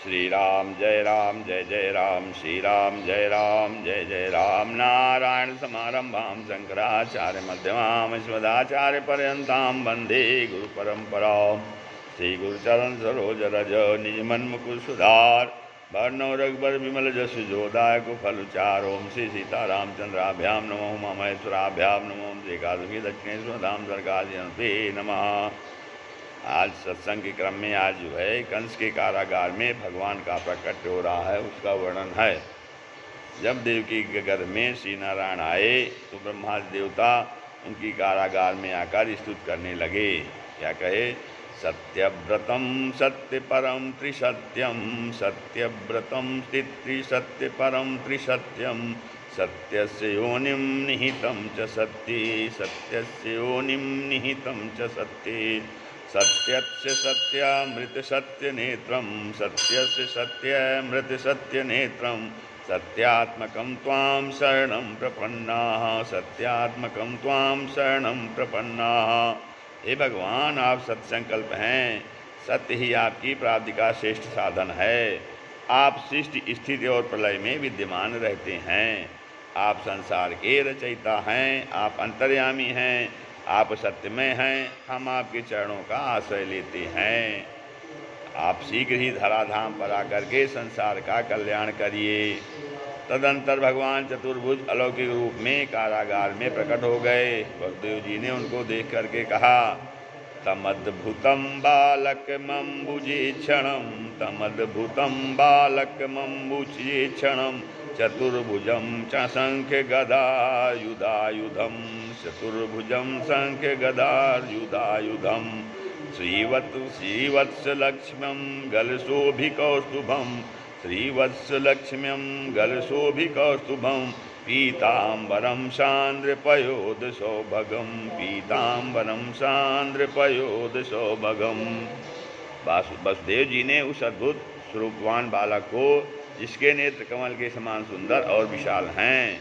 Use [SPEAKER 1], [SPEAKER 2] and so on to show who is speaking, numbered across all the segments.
[SPEAKER 1] श्री राम जय राम श्री राम जय जय राम। नारायण समारंभां शंकराचार्य मध्यमां अस्मदाचार्य पर्यन्तां वन्दे गुरु परंपरां। श्री गुरुचरण सरोज रज निज मन मुकुर सुधार वर्णो रघुबर विमल जसु जोदायक फल चारों श्री सीतारामचंद्राभ्याम नमो महेश्वराभ्याम नमो श्री कादवी दक्षिणेश्वर धाम सरकार्यन्ते नमः। आज सत्संग के क्रम में आज जो है कंस के कारागार में भगवान का प्रकट हो रहा है, उसका वर्णन है। जब देवकी के गर्भ में श्री नारायण आए तो ब्रह्मा देवता उनकी कारागार में आकर स्तुति करने लगे। क्या कहे? सत्यव्रतम सत्य परम त्रिसत्यम, सत्यव्रतम त्रिसत्य परम त्रिसत्यम, सत्यस्य योनिम निहितं च सत्ये, सत्यस्य योनिम निहितं च सत्ये, सत्यस्य सत्यामृत सत्य नेत्रम, सत्यस्य सत्यामृत सत्य नेत्रम, सत्यात्मकं त्वां शरणं प्रपन्नाः, सत्यात्मकं त्वां शरणं प्रपन्नाः। हे भगवान, आप सत्संकल्प हैं, सत्य ही आपकी प्राप्ति का श्रेष्ठ साधन है। आप सृष्टि स्थिति और प्रलय में विद्यमान रहते हैं। आप संसार के रचयिता हैं, आप अंतर्यामी हैं, आप सत्यमय हैं। हम आपके चरणों का आश्रय लेते हैं। आप शीघ्र ही धराधाम पर आकर के संसार का कल्याण करिए। तदंतर भगवान चतुर्भुज अलौकिक रूप में कारागार में प्रकट हो गए। वसुदेव जी ने उनको देख करके कहा, तमद्भुतं बालकमम्बुजेक्षणं, तमद्भुतं बालकमम्बुजेक्षणं, चतुर्भुजं च शङ्खगदायुधायुधं, चतुर्भुजं शङ्खगदायुधायुधं, श्रीवत्सलक्ष्म्यं गलशोभिकौस्तुभं, श्रीवत्सलक्ष्म्यं गलशोभिकौस्तुभं, पीताम्बरं सान्द्रपयोदशौभगं, पीताम्बरं सान्द्रपयोदशौभगं। वसुदेव जी ने उस अद्भुत स्वरूपवान बालक को, जिसके नेत्र कमल के समान सुंदर और विशाल हैं,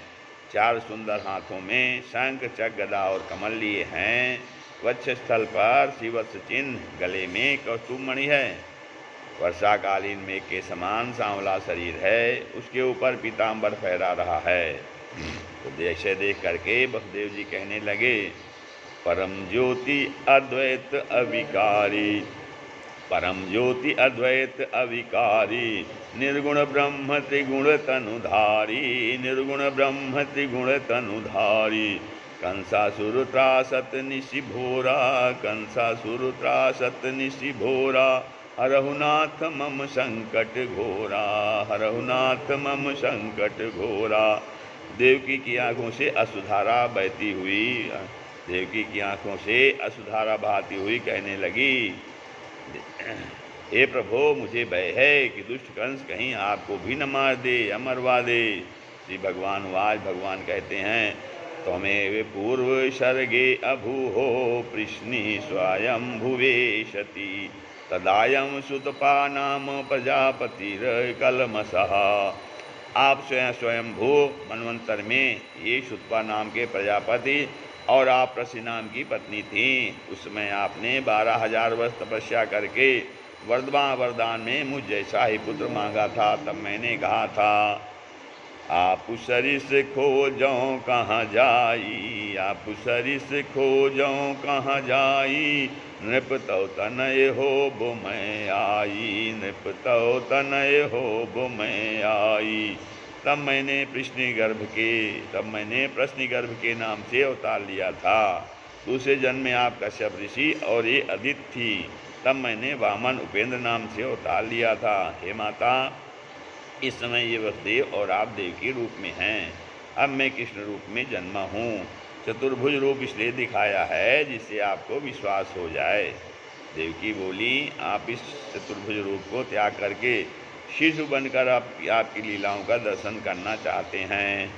[SPEAKER 1] चार सुंदर हाथों में शंख चक्र गदा और कमल लिए हैं, वक्षस्थल पर श्रीवत्स चिन्ह, गले में कौस्तुभ मणि है, वर्षाकालीन मेघ के समान सांवला शरीर है, उसके ऊपर पीताम्बर फहरा रहा है। तो जैसे देख करके वसुदेव जी कहने लगे, परम ज्योति अद्वैत अविकारी, परम ज्योति अद्वैत अविकारी, निर्गुण ब्रह्म त्रिगुण तनुधारी, निर्गुण ब्रह्म त्रिगुण तनुधारी, कंसासुर त्रासत निशिभोरा, कंसासुर त्रासत निशिभोरा, हरहुनाथ मम संकट घोरा, हरहुनाथ मम संकट घोरा। देवकी की आंखों से अश्रुधारा बहती हुई, देवकी की आंखों से अश्रुधारा बहती हुई कहने लगी, हे प्रभो, मुझे भय है कि दुष्ट कंस कहीं आपको भी न मार दे या मरवा दे। श्री भगवान वाज भगवान कहते हैं, त्वमेव पूर्व सर्गे अभूहो प्रश्नि स्वयं भुवेशति, तदायं सुतपा नाम प्रजापतिर्कलमसः। आप स्वयं भू मनवंतर में ये सुतपा नाम के प्रजापति और आप प्रसी नाम की पत्नी थीं। उस समय आपने 12,000 वर्ष तपस्या करके वरदान में मुझ जैसा ही पुत्र मांगा था। तब मैंने कहा था, आप सरिस खोजो कहाँ जाई, आप सरिस खोजो कहाँ जाई, नृपतौ तनय हो बो मैं आई, नृपतौ तनय हो बो मैं आई। तब मैंने प्रश्नि गर्भ के नाम से अवतार लिया था। दूसरे जन्म में आप कश्यप ऋषि और ये अदिति थी। तब मैंने वामन उपेंद्र नाम से अवतार लिया था। हे माता, इस समय ये वसुदेव और आप देव के रूप में हैं। अब मैं कृष्ण रूप में जन्मा हूँ। चतुर्भुज रूप इसलिए दिखाया है जिससे आपको विश्वास हो जाए। देवकी बोली, आप इस चतुर्भुज रूप को त्याग करके शिशु बनकर आपकी लीलाओं का दर्शन करना चाहते हैं।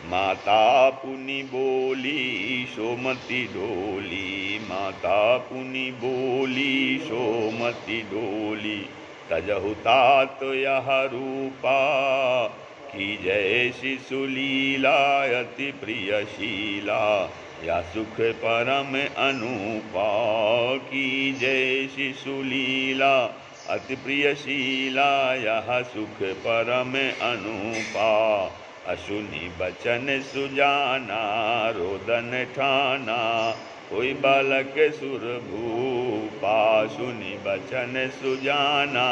[SPEAKER 1] माता पुनि बोली सोमति डोली, माता पुनि बोली सोमति डोली, तजहु तात यह रूपा, की जय शिशु लीला अति प्रियशीला, या सुख परम अनूपा, की जय शिशु लीला अति प्रियशीला यह सुख परम अनुपा। असुनी बचन सुजाना रोदन ठाना, कोई बालक सुर भूपा। सुनी बचन सुजाना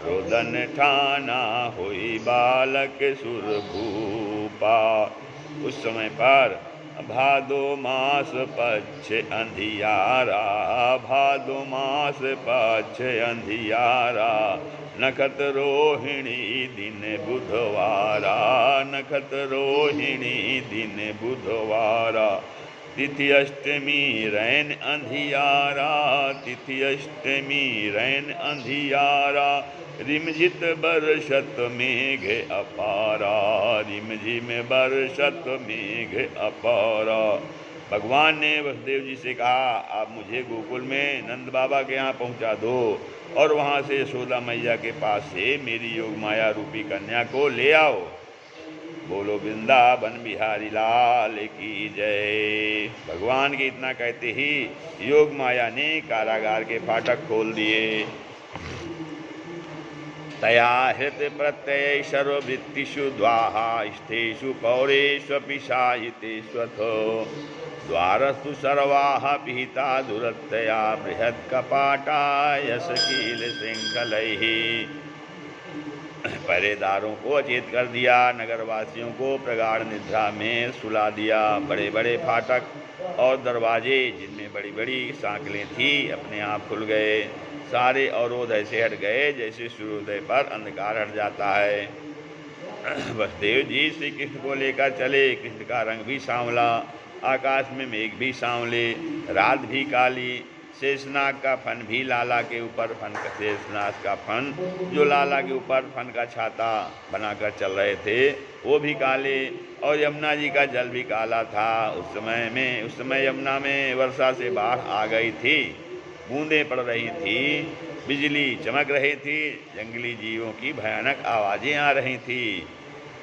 [SPEAKER 1] रोदन ठाना, होई बालक सुर भूपा। उस समय पर भादो मास पक्ष अंधियारा, भादो मास पक्ष अंधियारा, नखत रोहिणी दिन बुधवारा, नखत रोहिणी दिन बुधवारा। तिथि अष्टमी रैन अंधियारा, तिथि अष्टमी रैन अंधियारा, रिमझित बरसत मेघ अपारा, रिमझिम बरसत मेघ अपारा। भगवान ने वसुदेव जी से कहा, आप मुझे गोकुल में नंद बाबा के यहाँ पहुँचा दो और वहाँ से यशोदा मैया के पास से मेरी योग माया रूपी कन्या को ले आओ। बोलो वृंदावन बिहारी लाल की जय। भगवान के इतना कहते ही योग माया ने कारागार के फाटक खोल दिए। तया हृत प्रत्यय सर्ववृत्तिषु द्वाहा, स्तेषु पौरेष्वपि साहितेष्वथो, द्वारस्तु सर्वाः पिहिता दुरत्यया, बृहत् कपाटा यशकील श्रृंखलैः। पहरेदारों को अचेत कर दिया, नगरवासियों को प्रगाढ़ निद्रा में सुला दिया। बड़े बड़े फाटक और दरवाजे जिनमें बड़ी बड़ी सांकलें थी अपने आप खुल गए। सारे अवरोध ऐसे हट गए जैसे सूर्योदय पर अंधकार हट जाता है। वसुदेव जी श्री कृष्ण को लेकर चले। कृष्ण का रंग भी सांवला, आकाश में मेघ भी सांवले, रात भी काली। शेषनाग का फन भी लाला के ऊपर फन का, शेषनाग का फन जो लाला के ऊपर फन का छाता बनाकर चल रहे थे वो भी काले, और यमुना जी का जल भी काला था। उस समय यमुना में वर्षा से बाढ़ आ गई थी, बूंदें पड़ रही थी, बिजली चमक रही थी, जंगली जीवों की भयानक आवाज़ें आ रही थी।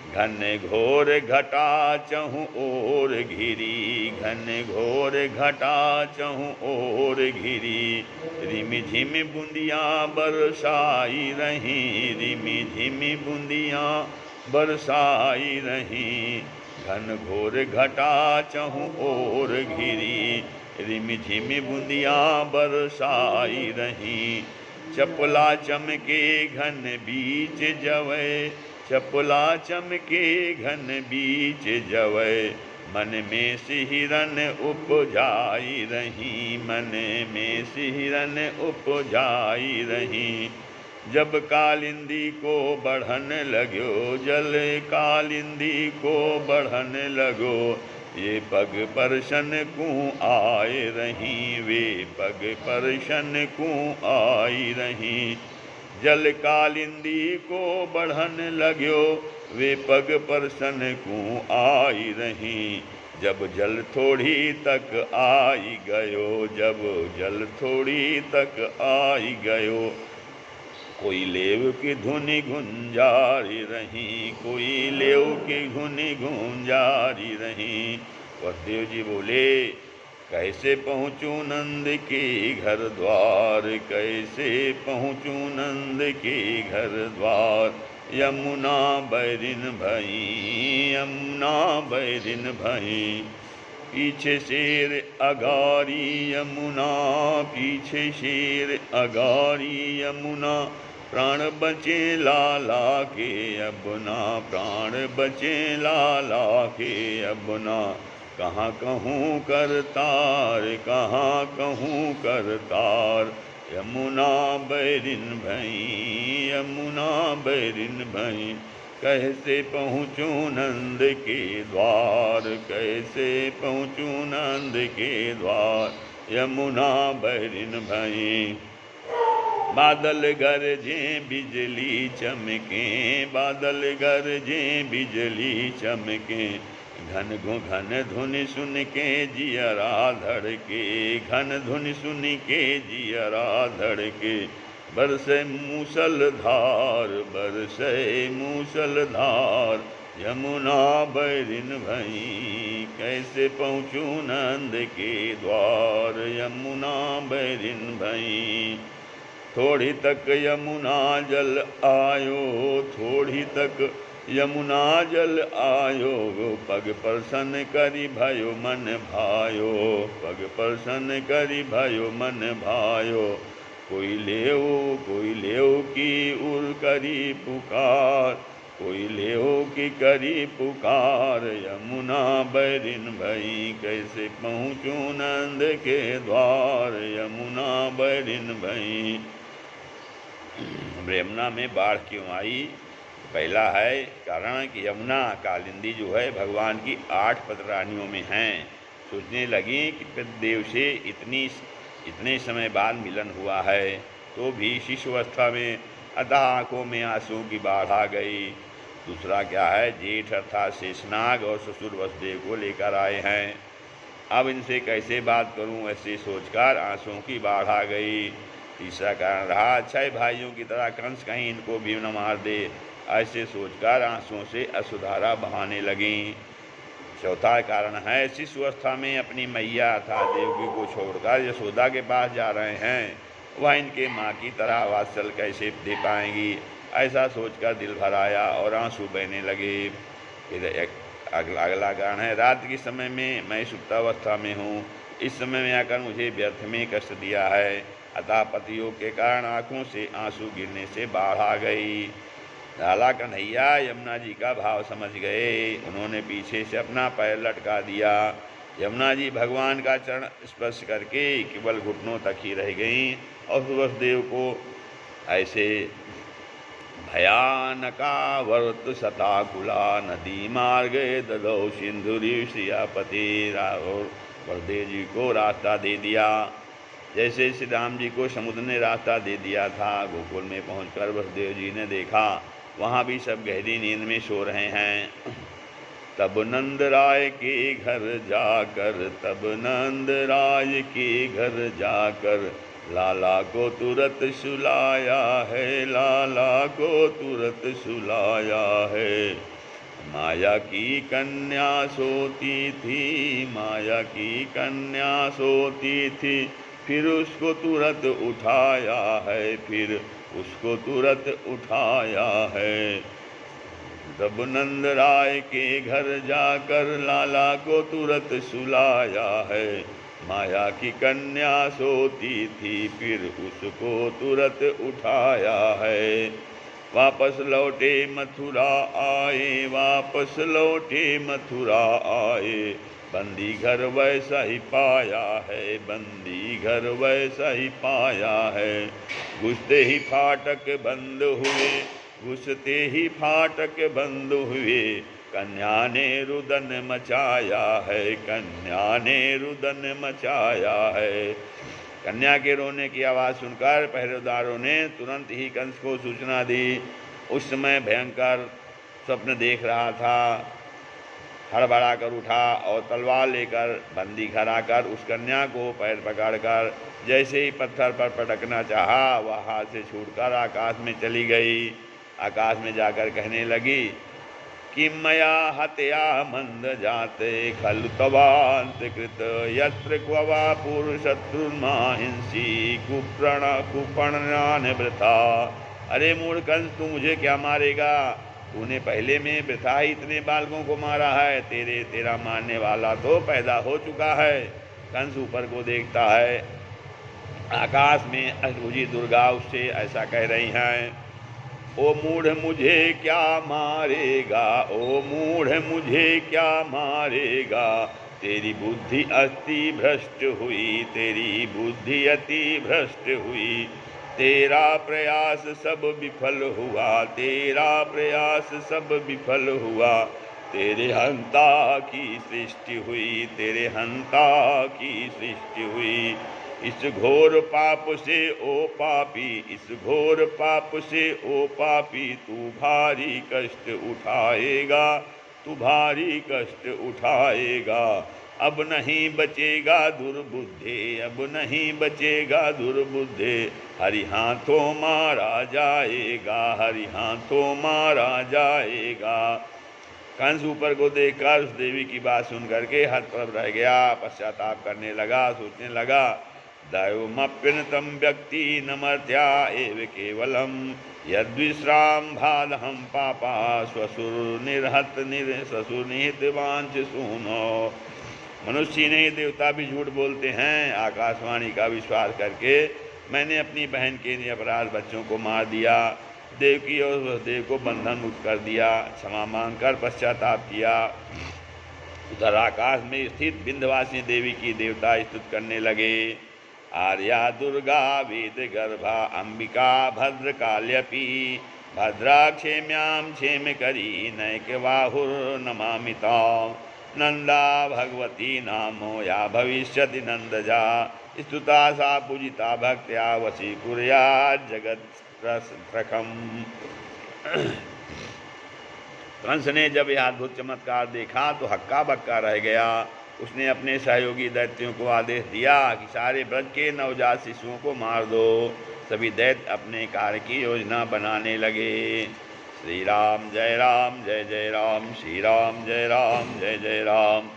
[SPEAKER 1] घन घोर घटा चहु ओर घिरी, घन घोर घटा चहु ओर घिरी, रिमि झिमि बूंदियाँ बरसाई रही, रिमि झिमि बूंदियाँ बरसाई रही। घन घोर घटा चहु ओर घिरी, रिमि झिमि बूंदियाँ बरसाई रही। चपला चमके घन बीच जवै, चपला चमके घन बीच जवै, मन में सिहिरन उपजाई रही, मन में सिहिरन उपजाई रही। जब कालिंदी को बढ़न लगो, जल कालिंदी को बढ़न लगो, ये पग परशन को आए रही, वे पग परशन को आई रही। जल कालिंदी को बढ़न लाग्यो, वे पग परसन को आई रही। जब जल थोड़ी तक आई गयो, जब जल थोड़ी तक आई गयो, कोई लेव की धुनी गुंजारी रही, कोई लेव की धुनी गुंजारी रही। वसुदेव जी बोले, कैसे पहुँचूँ नंद के घर द्वार, कैसे पहुँचूँ नंद के घर द्वार। यमुना बैरिन भई, यमुना बैरिन भई, पीछे शेर अगारी यमुना, पीछे शेर अगारी यमुना। प्राण बचे लाला के अपना, प्राण बचे लाला के अपना। कहाँ कहूँ करतार, कहाँ कहूँ करतार। यमुना बैरिन भई, यमुना बैरिन भई, कैसे पहुँचूँ नंद के द्वार, कैसे पहुँचूँ नंद के द्वार। यमुना बैरिन भई। बादल गरजे बिजली चमके, बादल गरजे बिजली चमके। घन धुन सुन के जियरा धड़के, घन धुन सुन के जियरा धड़के। बरसे मूसलधार, बरसे मूसलधार। यमुना बैरिन भई, कैसे पहुँचूँ नंद के द्वार। यमुना बैरिन भई। थोड़ी तक यमुना जल आयो, थोड़ी तक यमुना जल आयो, पग प्रसन्न करि भयो मन भायो, पग प्रसन्न करि भयो मन भायो। कोई लेओ की उर करी पुकार, कोई लेओ की करी पुकार, यमुना बैरिन भई कैसे पहुँचूं नंद के द्वार, यमुना बैरिन भई। यमुना में बाढ़ क्यों आई? पहला है कारण कि यमुना कालिंदी जो है भगवान की 8 पदरानियों में हैं। सोचने लगी कि पितृदेव से इतने समय बाद मिलन हुआ है तो भी शिशुअवस्था में अतः आँखों में आंसू की बाढ़ आ गई। दूसरा क्या है, जेठ अर्थात शेषनाग और ससुर वसुदेव को लेकर आए हैं, अब इनसे कैसे बात करूं, ऐसे सोचकर आंसुओं की बाढ़ आ गई। तीसरा कारण रहा, 6 भाइयों की तरह कंस कहीं इनको भी न मार दे, ऐसे सोचकर आंसुओं से अश्रुधारा बहाने लगी। चौथा कारण है, शिशुअवस्था में अपनी मैया अर्थात देवकी को छोड़कर यशोदा के पास जा रहे हैं, वह इनके माँ की तरह वात्सल कैसे दे पाएंगी, ऐसा सोचकर दिल भर आया और आंसू बहने लगे। फिर अगला कारण है, रात के समय में मैं सुप्तावस्था में हूँ, इस समय में आकर मुझे व्यर्थ में कष्ट दिया है, अतः पतियों के कारण आँखों से आंसू गिरने से बाढ़ आ गई। लाला कन्हैया यमुना जी का भाव समझ गए, उन्होंने पीछे से अपना पैर लटका दिया। यमुना जी भगवान का चरण स्पर्श करके केवल घुटनों तक ही रह गईं और वसुदेव को ऐसे भयानका वर्त सताकुला नदी मार्गे ददौ सिंधुरी श्रियापति, और वसुदेव जी को रास्ता दे दिया जैसे श्री राम जी को समुद्र ने रास्ता दे दिया था। गोकुल में पहुंचकर वसुदेव जी ने देखा वहाँ भी सब गहरी नींद में सो रहे हैं। तब नंद राय के घर जाकर, तब नंद राय के घर जाकर, लाला को तुरंत सुलाया है, लाला को तुरंत सुलाया है। माया की कन्या सोती थी, माया की कन्या सोती थी, फिर उसको तुरंत उठाया है, फिर उसको तुरंत उठाया है। तब नंद राय के घर जाकर लाला को तुरंत सुलाया है। माया की कन्या सोती थी, फिर उसको तुरंत उठाया है। वापस लौटे मथुरा आए, वापस लौटे मथुरा आए, बंदी घर वैसा ही पाया है, बंदी घर वैसा ही पाया है। घुसते ही फाटक बंद हुए, घुसते ही फाटक बंद हुए, कन्या ने रुदन मचाया है, कन्या ने रुदन मचाया है। कन्या के रोने की आवाज़ सुनकर पहरेदारों ने तुरंत ही कंस को सूचना दी। उस समय भयंकर स्वप्न देख रहा था, हड़बड़ा कर उठा और तलवार लेकर बंदी घर आकर उस कन्या को पैर पकड़कर जैसे ही पत्थर पर पटकना चाहा, वह हाथ से छूटकर आकाश में चली गई। आकाश में जाकर कहने लगी कि मया हत्या मंद जाते खलु तवांत कृत, यत्र क्ववा पुरुषत्रुर्माहिंसी कुप्रणा वृथा। अरे मूढ़ कंस, तू मुझे क्या मारेगा? तूने पहले में वृथा ही इतने बालकों को मारा है, तेरा मारने वाला तो पैदा हो चुका है। कंस ऊपर को देखता है, आकाश में अष्टभुजी दुर्गा उससे ऐसा कह रही हैं, ओ मूढ़ मुझे क्या मारेगा, ओ मूढ़ मुझे क्या मारेगा, तेरी बुद्धि अति भ्रष्ट हुई, तेरी बुद्धि अति भ्रष्ट हुई, तेरा प्रयास सब विफल हुआ, तेरा प्रयास सब विफल हुआ, तेरे हंता की सृष्टि हुई, तेरे हंता की सृष्टि हुई। इस घोर पाप से ओ पापी, इस घोर पाप से ओ पापी, तू भारी कष्ट उठाएगा, तू भारी कष्ट उठाएगा। अब नहीं बचेगा दुर्बुद्धे, अब नहीं बचेगा दुर्बुद्धे, हरि हाथों मारा जाएगा, हरि हाथों मारा जाएगा। कंस ऊपर को देखकर उस देवी की बात सुन करके हतप्रभ रह गया, पश्चाताप करने लगा, सोचने लगा दैवमप्यनतं व्यक्ति न मर्त्या एव केवलम यद्विश्राम भादहम पापा ससुरनिहित वांछ सूनो। मनुष्य नहीं देवता भी झूठ बोलते हैं। आकाशवाणी का विश्वास करके मैंने अपनी बहन के निरपराध बच्चों को मार दिया, देवकी और वसुदेव को बंधन मुक्त कर दिया, क्षमा मांगकर पश्चाताप किया। उधर आकाश में स्थित विंध्यवासिनी देवी की देवता स्तुत करने लगे। आर्या दुर्गा वेद गर्भा अंबिका भद्रकाल्यपि भद्रा क्षेम्यां क्षेम करी नैकबाहुर्नमामिता। नंदा भगवती नामो या भविष्यति नंदजा स्तुता सा पूजिता भक्त्या वशीकुर्या जगत प्रखम। कंस ने जब यह अद्भुत चमत्कार देखा तो हक्का बक्का रह गया। उसने अपने सहयोगी दैत्यों को आदेश दिया कि सारे ब्रज के नवजात शिशुओं को मार दो। सभी दैत्य अपने कार्य की योजना बनाने लगे। श्री राम जय जय राम, श्री राम जय जय राम।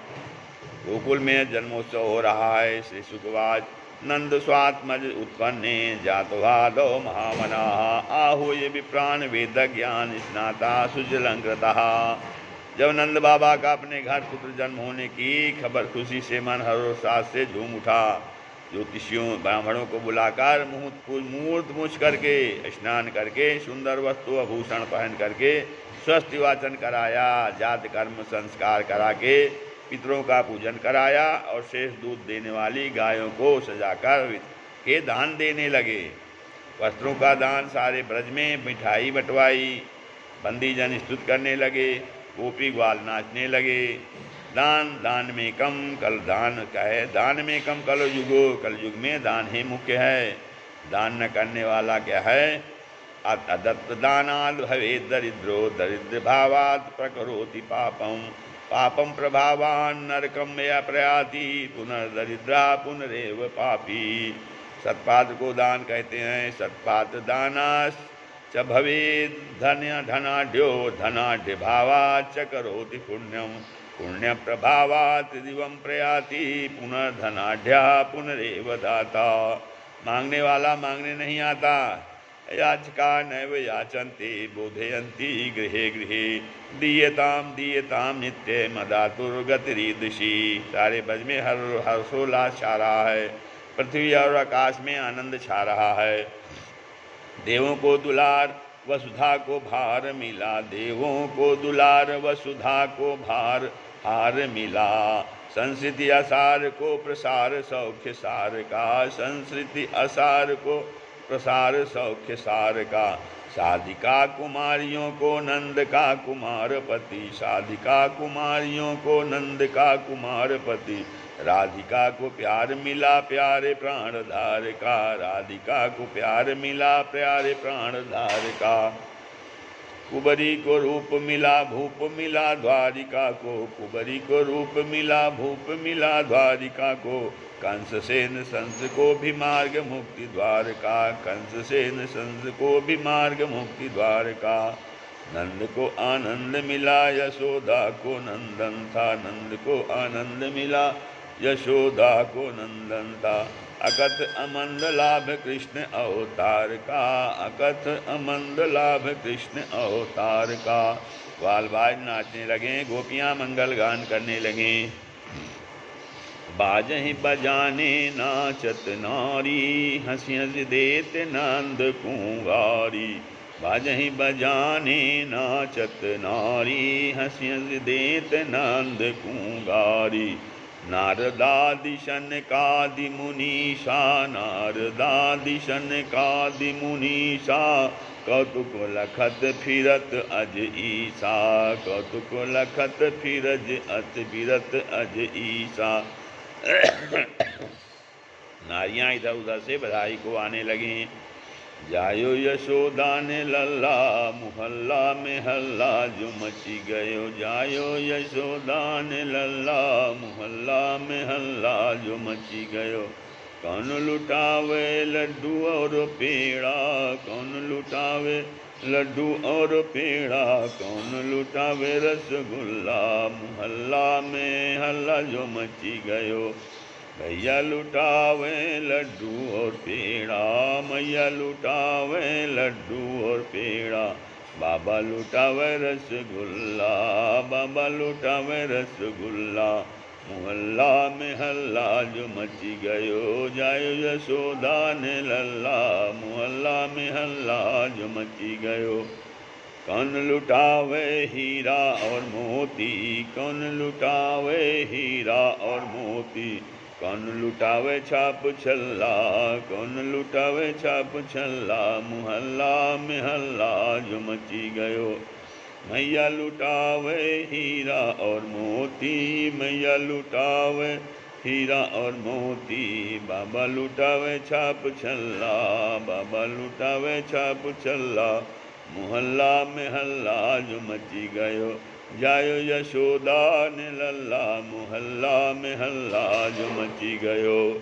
[SPEAKER 1] गोकुल में जन्मोत्सव हो रहा है। श्री सुखवाच नंद स्वात्मज उत्पन्ने जातवादो महामना आहूय विप्राण वेद ज्ञान स्नाता सुजलंकृतः। जब नंद बाबा का अपने घर पुत्र जन्म होने की खबर खुशी से मन हर्षोल्लास से झूम उठा। ज्योतिषियों ब्राह्मणों को बुलाकर मुहूर्त मुछ करके स्नान करके सुंदर वस्तु आभूषण पहन करके स्वस्थ वाचन कराया। जात कर्म संस्कार करा के पितरों का पूजन कराया और शेष दूध देने वाली गायों को सजाकर के दान देने लगे। वस्त्रों का दान सारे ब्रज में मिठाई बंटवाई। बंदीजन स्तुत करने लगे, गोपी ग्वाल नाचने लगे। दान दान में कम कल दान का है, दान में कम कल युगो, कल युग में दान ही मुख्य है। दान न करने वाला क्या है? अदत्त दानाद भवे दरिद्रो दरिद्र भावात् प्रकरोति पापम पापम प्रभावान नरकम या प्रयाति पुनर्दरिद्रा पुनरेव पापी। सत्पात्र को दान कहते हैं। सत्पात्र दानास च भवे धनाढ्यो धनाढ्य भावात् च करोति पुण्यम पुण्य प्रभावात् दिवम प्रयाति पुनर्धनाढ्या पुनरेव दाता। मांगने वाला मांगने नहीं आता। याचका नैव याचन्ते बोधयन्ति गृहे गृहे दीयताम दीयताम नित्य मदातुर्गतिरीदृशी। सारे ब्रज में हर्षोल्लास छा रहा है। पृथ्वी और आकाश में आनंद छा रहा है। देवों को दुलार वसुधा को भार मिला, देवों को दुलार वसुधा को भार हार मिला। संस्कृति असार को प्रसार सौख्य सार का, संस्कृति असार को प्रसार सौख्य सार का। साधिका कुमारियों को नंद का कुमार पति, साधिका कुमारियों को नंद का कुमार पति। राधिका को प्यार मिला प्यारे प्राणधार का, राधिका को प्यार मिला प्यारे प्राणधार का। कुबरी को रूप मिला भूप मिला द्वारिका को, कुबरी को रूप मिला भूप मिला द्वारिका को। कंस सेन संस को भी मार्ग मुक्ति द्वार का, कंस सेन संस को भी मार्ग मुक्ति द्वार का। नंद को आनंद मिला यशोदा को नंदन था, नंद को आनंद मिला यशोदा को नंदन था। अकथ अमंद लाभ कृष्ण अवतार का, अकथ अमंद लाभ कृष्ण अवतार का। बालबाज नाचने लगे, गोपियाँ मंगल गान करने लगे। बाजहि बजाने नाचत नारी, हंसी हंसी देत नंद कुंवारी। बाजहि बजाने नाचत नारी, हंसी हंसी देत नंद कुंवारी। नारदादि शनकादि मुनीषा, नारदादि शनकादि मुनीषा। कौतुक लखत फिरत अज ईसा, कौतुक लखत फिरत अज ईसा। नारियां इधर उधर से बधाई को आने लगी। जायो यशोदा ने लल्ला, मुहल्ला में हल्ला जो मची गयो। जायो यशोदा ने लल्ला, मुहल्ला में हल्ला जो मची गयो। कौन लुटावे लड्डू और पेड़ा, कौन लुटावे लड्डू और पेड़ा। कौन लुटावे रसगुल्ला, मुहल्ला में हल्ला जो मची गयो। भैया लुटावे लड्डू और पेड़ा, मैया लुटावे लड्डू और पेड़ा, बाबा लुटावे रसगुल्ला, बाबा लुटावे रसगुल्ला। मोहल्ला में हल्ला जो मची गयो, जायो यशोदा ने लल्ला, मोहल्ला में हल्ला जो मची गयो। कौन लुटावे हीरा और मोती, कौन लुटावे हीरा और मोती, कौन लुटावे छाप छल्ला, कौन लुटावे छाप छल्ला, मोहल्ला में हल्ला जो मची गयो। मैया लुटावे हीरा और मोती, मैया लुटावे हीरा और मोती, बाबा लुटावे छाप छल्ला, बाबा लुटावे छाप छल्ला, मोहल्ला में हल्ला जो मची गयो, जायो यशोदा ने लल्ला, मोहल्ला में हल्ला जो मची गयो।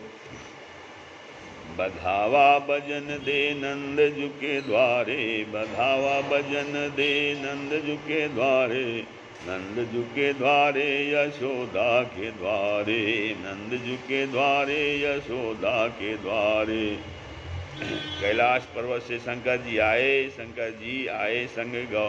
[SPEAKER 1] बधावा भजन दे नंद जू के द्वारे, बधावा भजन दे नंद जू के द्वारे, नंद जू के द्वारे यशोदा के द्वारे, नंद जू के द्वारे यशोदा के द्वारे। कैलाश पर्वत से शंकर जी आए, शंकर जी आए संग गौ,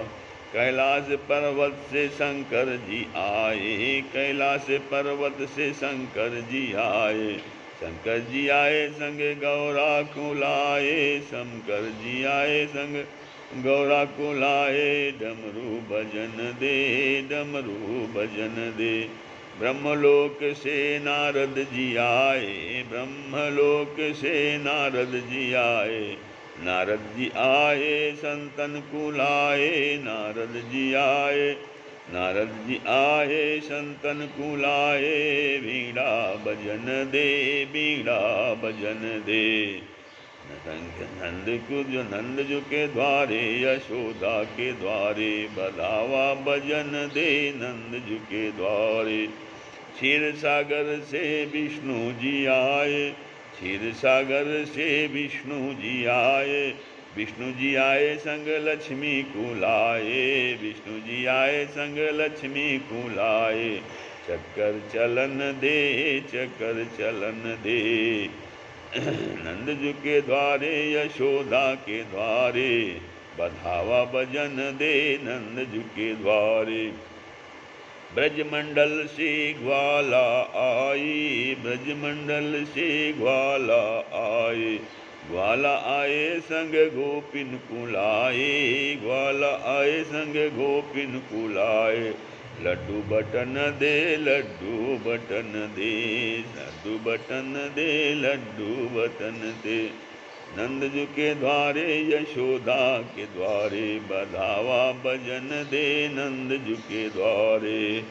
[SPEAKER 1] कैलाश पर्वत से शंकर जी आए, कैलाश पर्वत से शंकर जी आए, शंकर जी आए संग गौरा को लाए, शंकर जी आए संग गौरा को लाए, डमरू भजन दे, डमरू भजन दे। ब्रह्मलोक से नारद जी आए, ब्रह्मलोक से नारद जी आए, नारद जी आए संतन को लाए, नारद जी आए, नारद जी आए संतन को लाए, बीड़ा भजन दे, बीड़ा भजन दे। नंद को जो नंद जो के द्वारे, यशोदा के द्वारे, बधावा भजन दे नंद जो के द्वारे। क्षीर सागर से विष्णु जी आए, क्षीर सागर से विष्णु जी आए, विष्णु जी आए संग लक्ष्मी को लाए, विष्णु जी आए संग लक्ष्मी को लाए, चक्कर चलन दे, चक्कर चलन दे। नंद जू के द्वारे, यशोदा के द्वारे, बधावा भजन दे नंद जू के द्वारे। ब्रजमंडल से ग्वाला आई, ब्रजमंडल से ग्वाला आए, ग्वाला आए संग गोपिन को लाए, ग्वाला आए संग गोपिन को लाए, लड्डू बटन दे, लड्डू बटन दे, लड्डू बटन दे, लड्डू बटन दे। नंद जू के द्वारे, यशोदा के द्वारे, बधावा भजन दे नंद जू के द्वारे।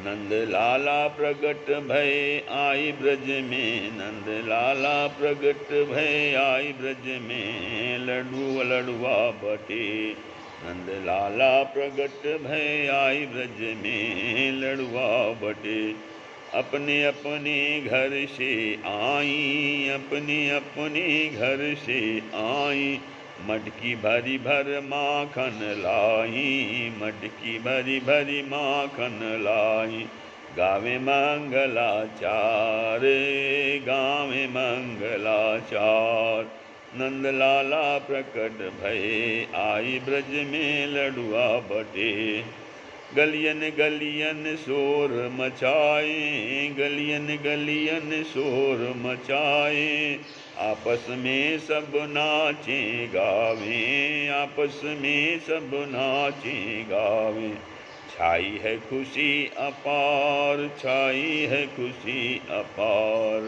[SPEAKER 1] नंद लाला प्रगट भय आई ब्रज में, नंद लाला प्रगट भय आई ब्रज में, लड्डू लडुआ बटे, नंद लाला प्रगट भय आई ब्रज में, लडुआ बटे। अपने अपने घर से आई, अपने अपने घर से आई, मटकी भरी भर माखन लाई, मटकी भरी भरी माखन लाई, गावे मंगलाचार, गावे मंगलाचार। नंद लाला प्रकट भय आई ब्रज में, लडुआ बटे। गलियन गलियन शोर मचाए, गलियन गलियन शोर मचाए, आपस में सब नाचे गावे, आपस में सब नाचे गावे। छाई है खुशी अपार, छाई है खुशी अपार।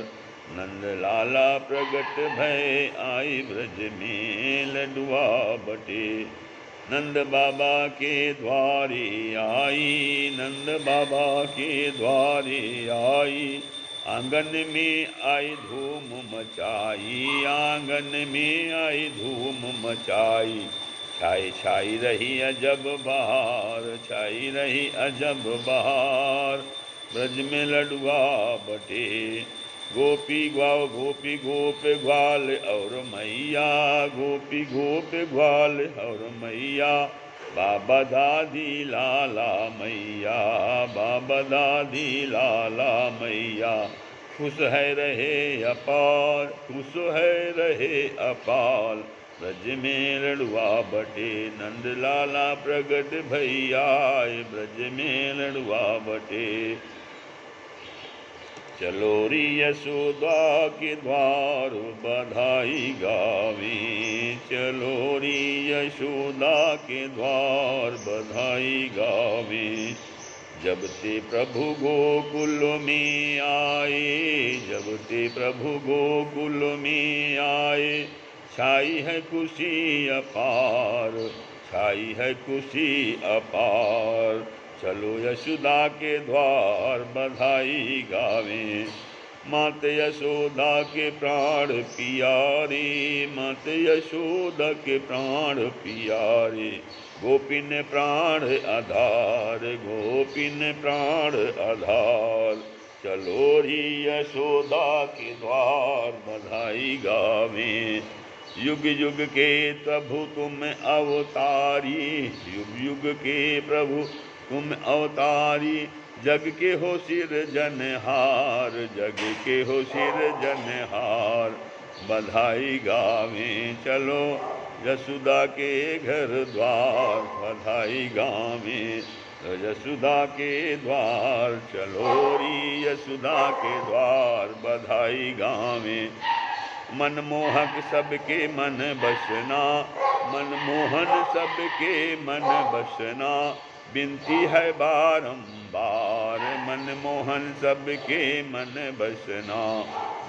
[SPEAKER 1] नंद लाला प्रगट भय आई ब्रज में, लडुआ बटे। नंद बाबा के द्वारे आई, नंद बाबा के द्वारे आई, आंगन में आई धूम मचाई, आंगन में आई धूम मचाई। छाई छाई रही अजब बहार, छाई रही अजब बहार। ब्रज में लडुआ बटे, गोपी ग्वाल गोपी गोप ग्वाल और मैया, गोपी गोप ग्वाल और मैया। बाबा दादी लाला मैया, बाबा दादी लाला मैया, खुश है रहे अपार, खुश है रहे अपार। ब्रज में लड़ुआ बटे नंद लाला प्रगट भैया, ब्रज में लड़ुआ बटे। चलो री यशोदा के द्वार बधाई गावे, चलो री यशोदा के द्वार बधाई गावे। जब ते प्रभु गोकुल में आए, जब ते प्रभु गोकुल में आए, छाई है खुशी अपार, छाई है खुशी अपार। चलो यशोदा के द्वार बधाई गावे, मात यशोदा के प्राण पियारे, मात यशोदा के प्राण पियारे। गोपिन प्राण आधार, गोपिन प्राण आधार। चलो री यशोदा के द्वार बधाई गावे। युग युग के प्रभु तुम अवतारी, युग युग के प्रभु तुम अवतारी। जग के हो सिरजनहार, जग के हो सिरजनहार। बधाई गावे चलो यशोदा के घर द्वार, बधाई गावे यशोदा के द्वार। चलो री यशोदा के द्वार बधाई गावे। मनमोहक सबके मन बसना, मनमोहन सबके मन बसना। बिनती है बारंबार, मनमोहन सबके मन बसना।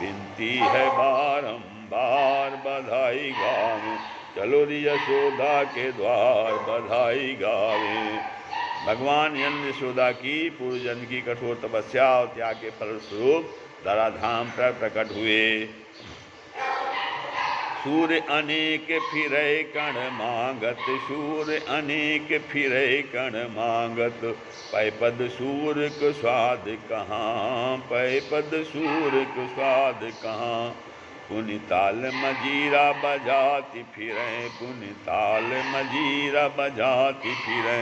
[SPEAKER 1] बिनती है बारंबार, बधाई गावे चलो री यशोदा के द्वार, बधाई गावे। भगवान यशोदा की पूर्व जन्म की कठोर तपस्या और त्याग के फलस्वरूप धराधाम पर प्रकट हुए। सूर्य अनेक फिरे कण मांगत, सूर्य अनेक फिरे कण मांगत। पै पद सूर्य को स्वाद कहाँ, पै पद सूर्य को स्वाद कहाँ। पुनि ताल मजीरा बजाती फिरे, पुनि ताल मजीरा बजाती फिरे।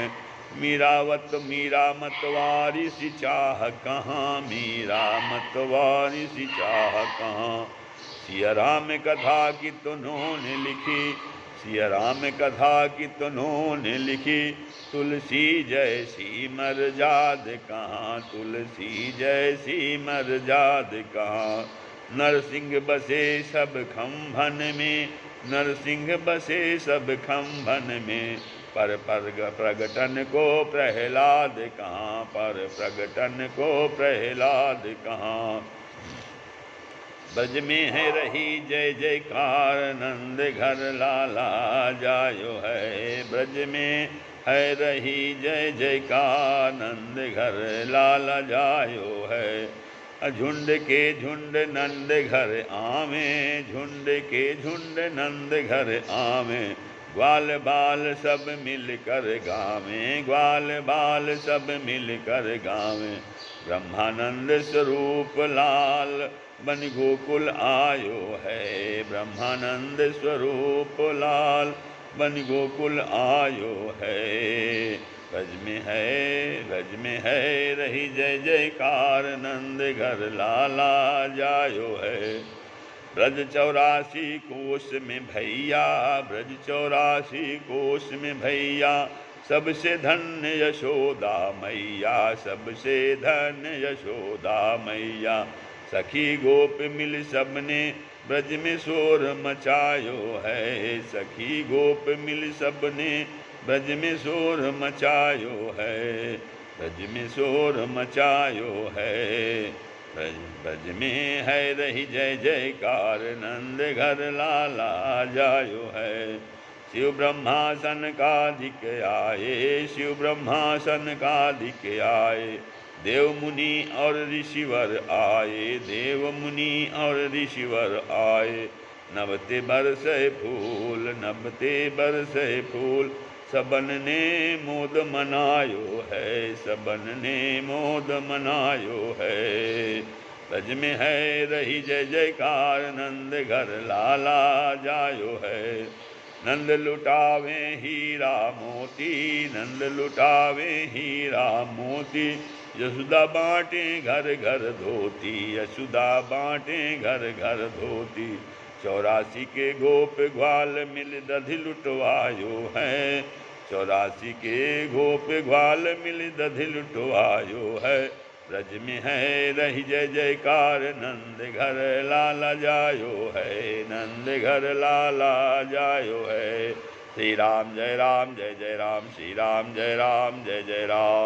[SPEAKER 1] मीरावत मीरा मतवारी सी चाह कहाँ, मीरा मतवारी सी चाह कहाँ। सिया राम कथा की तुन्होंने लिखी, सिया राम कथा की तुन्होंने लिखी। तुलसी जैसी मर्याद कहाँ, तुलसी जैसी मर्याद कहाँ। नरसिंह बसे सब खंभन में, नरसिंह बसे सब खंभन में। पर प्रगटन को प्रहलाद कहाँ, पर प्रगटन को प्रहलाद कहाँ। ब्रज में है रही जय जयकार, नंद घर लाला जायो है। ब्रज में है रही जय जयकार, नंद घर लाला जायो है। झुंड के झुंड नंद घर आवे, झुंड के झुंड नंद घर आवे। ग्वाल बाल सब मिलकर गावे, ग्वाल बाल सब मिलकर गावे। ब्रह्मानंद स्वरूप लाल बन गोकुल आयो है, ब्रह्मानंद स्वरूप लाल बन गोकुल आयो है। ब्रज में है, ब्रज में है रही जय जयकार, नंद घर लाला जायो है। ब्रज 84 कोस में भैया, ब्रज 84 कोस में भैया। सबसे धन्य यशोदा मैया, सबसे धन्य यशोदा मैया। सखी गोप मिल सबने ब्रज में शोर मचायो है, सखी गोप मिल सबने ब्रज में शोर मचायो है, ब्रज में शोर मचायो है। ब्रज में है रही जय जयकार, नंद घर लाला जायो है। शिव ब्रह्मा सनकादिक आए, शिव ब्रह्मा सनकादिक आए। देव मुनि और ऋषिवर आए, देव मुनि और ऋषिवर आए। नभते बरसे फूल, नभते बरसे फूल। सबन ने मोद मनायो है, सबन ने मोद मनायो है। ब्रज में है रही जय जयकार, नंद घर लाला जायो है। नंद लुटावे हीरा मोती, नंद लुटावे हीरा मोती, यशोदा बाँटे घर घर धोती, यशोदा बाँटे घर घर धोती। 84 के गोप ग्वाल मिल दधि लुटवायो है, 84 के गोप ग्वाल मिल दधि लुटवायो है। ब्रज में है रही जय जयकार, नंद घर लाला जायो है, नंद घर लाला जायो है। श्री राम जय राम जय जय राम, श्री राम जय जय राम।